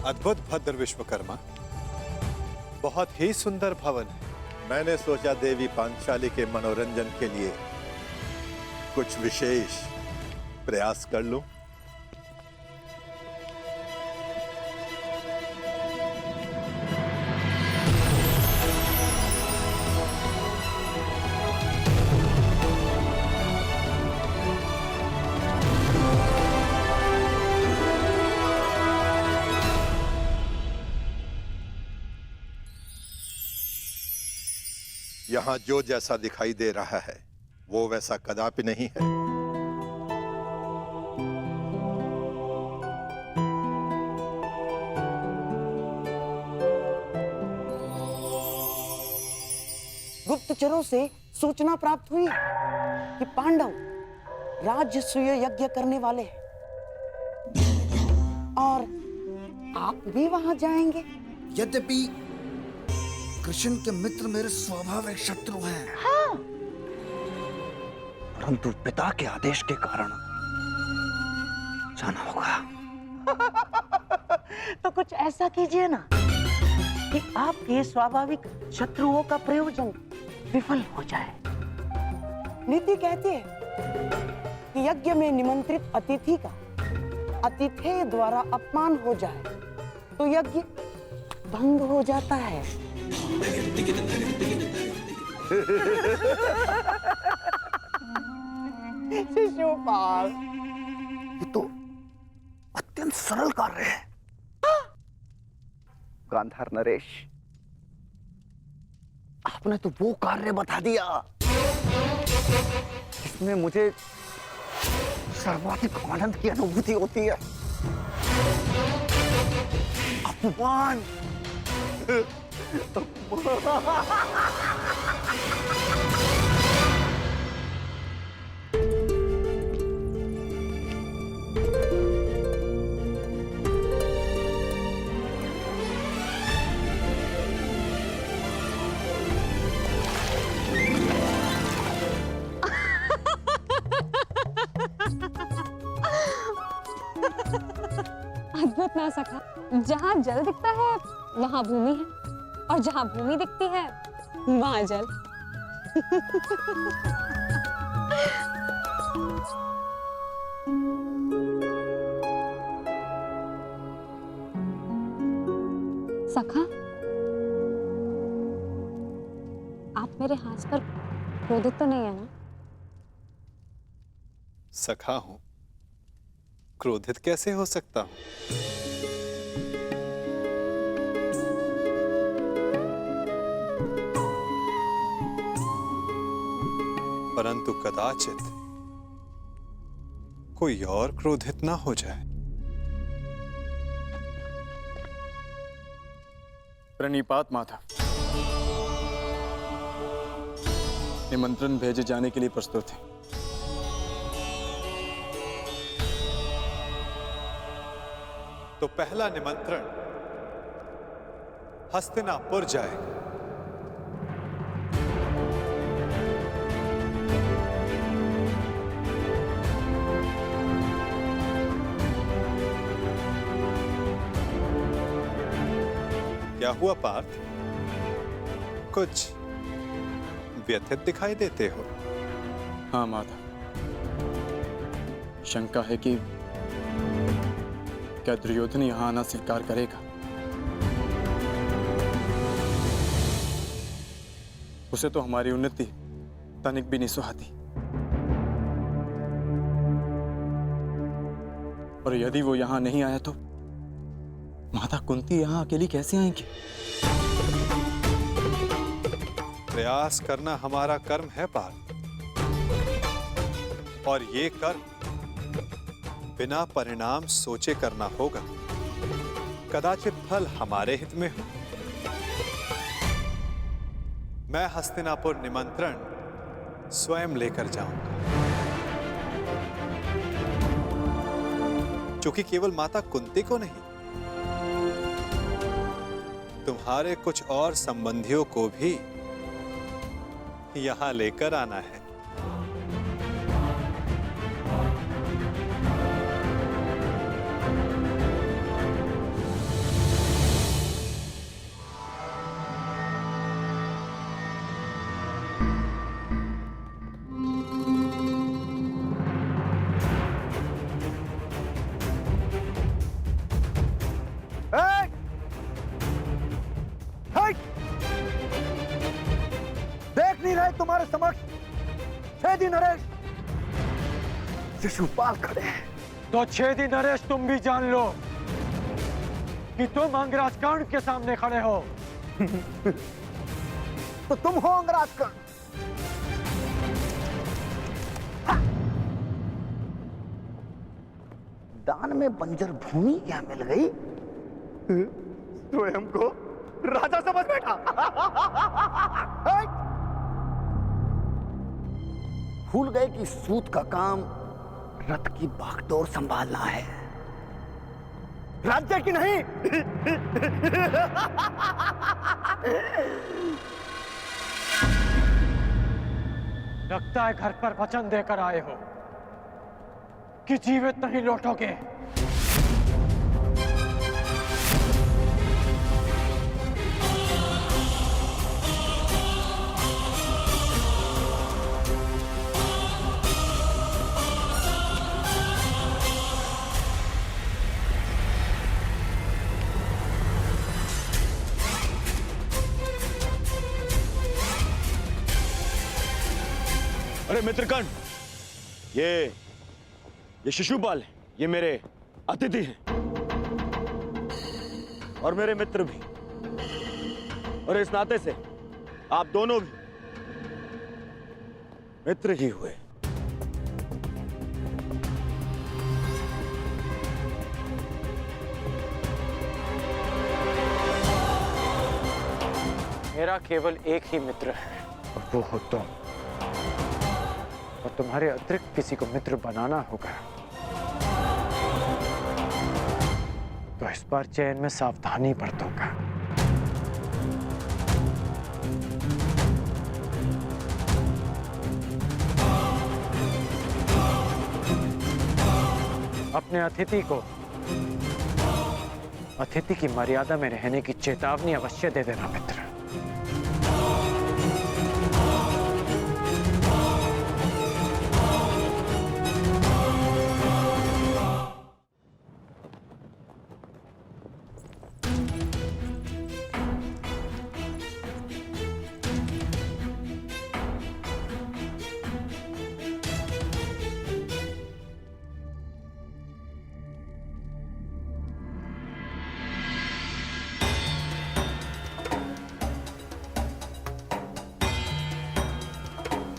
अद्भुत भद्र विश्वकर्मा, बहुत ही सुंदर भवन है। मैंने सोचा देवी पांचाली के मनोरंजन के लिए कुछ विशेष प्रयास कर लूं। यहां जो जैसा दिखाई दे रहा है वो वैसा कदापि नहीं है। गुप्तचरों से सूचना प्राप्त हुई कि पांडव राजसूय यज्ञ करने वाले हैं और आप भी वहां जाएंगे। यद्यपि कृष्ण के मित्र मेरे स्वाभाविक शत्रु हैं, हाँ। परंतु पिता के आदेश के कारण जाना होगा। तो कुछ ऐसा कीजिए ना कि आपके स्वाभाविक शत्रुओं का प्रयोजन विफल हो जाए। नीति कहती है कि यज्ञ में निमंत्रित अतिथि का अतिथेय द्वारा अपमान हो जाए तो यज्ञ भंग हो जाता है। शिशुपाल, ये तो अत्यंत सरल कार्य है। गांधार नरेश, आपने तो वो कार्य बता दिया जिसमें मुझे सर्वाधिक आनंद की अनुभूति होती है। अपमान। अद्भुत ना सका, जहाँ जल दिखता है वहाँ भूमि है और जहाँ भूमि दिखती है वहाँ जल। सखा, आप मेरे हाथ पर क्रोधित तो नहीं है ना? सखा हूं, क्रोधित कैसे हो सकता हूं? परंतु कदाचित कोई और क्रोधित ना हो जाए। प्रणिपात माता, निमंत्रण भेजे जाने के लिए प्रस्तुत है। तो पहला निमंत्रण हस्तिनापुर जाएगा। क्या हुआ पार्थ, कुछ व्यथित दिखाई देते हो? हाँ माता, शंका है कि क्या दुर्योधन यहाँ आना स्वीकार करेगा? उसे तो हमारी उन्नति तनिक भी नहीं सुहाती, और यदि वो यहाँ नहीं आया तो माता कुंती यहाँ अकेली कैसे आएंगी? प्रयास करना हमारा कर्म है पार्थ, और ये कर्म बिना परिणाम सोचे करना होगा। कदाचित फल हमारे हित में हो। मैं हस्तिनापुर निमंत्रण स्वयं लेकर जाऊंगा, क्योंकि केवल माता कुंती को नहीं, तुम्हारे कुछ और संबंधियों को भी यहां लेकर आना है। शिशुपाल खड़े हैं। तो छेदी नरेश तुम भी जान लो कि तुम अंगराज कर्ण के सामने खड़े हो। तो तुम हो अंगराज कर्ण। दान में बंजर भूमि क्या मिल गई? स्वयं को राजा समझ बैठा। भूल गए कि सूत का काम रथ की बागडोर संभालना है, राज्य की नहीं। लगता है घर पर वचन देकर आए हो कि जीवित नहीं लौटोगे। अरे मित्रकर्ण, ये शिशुपाल है, ये मेरे अतिथि हैं और मेरे मित्र भी, और इस नाते से आप दोनों भी मित्र ही हुए। मेरा केवल एक ही मित्र है और वो हो तुम, और तुम्हारे अतिरिक्त किसी को मित्र बनाना होगा तो इस बार चयन में सावधानी बरतूंगा। अपने अतिथि को अतिथि की मर्यादा में रहने की चेतावनी अवश्य दे देना मित्र।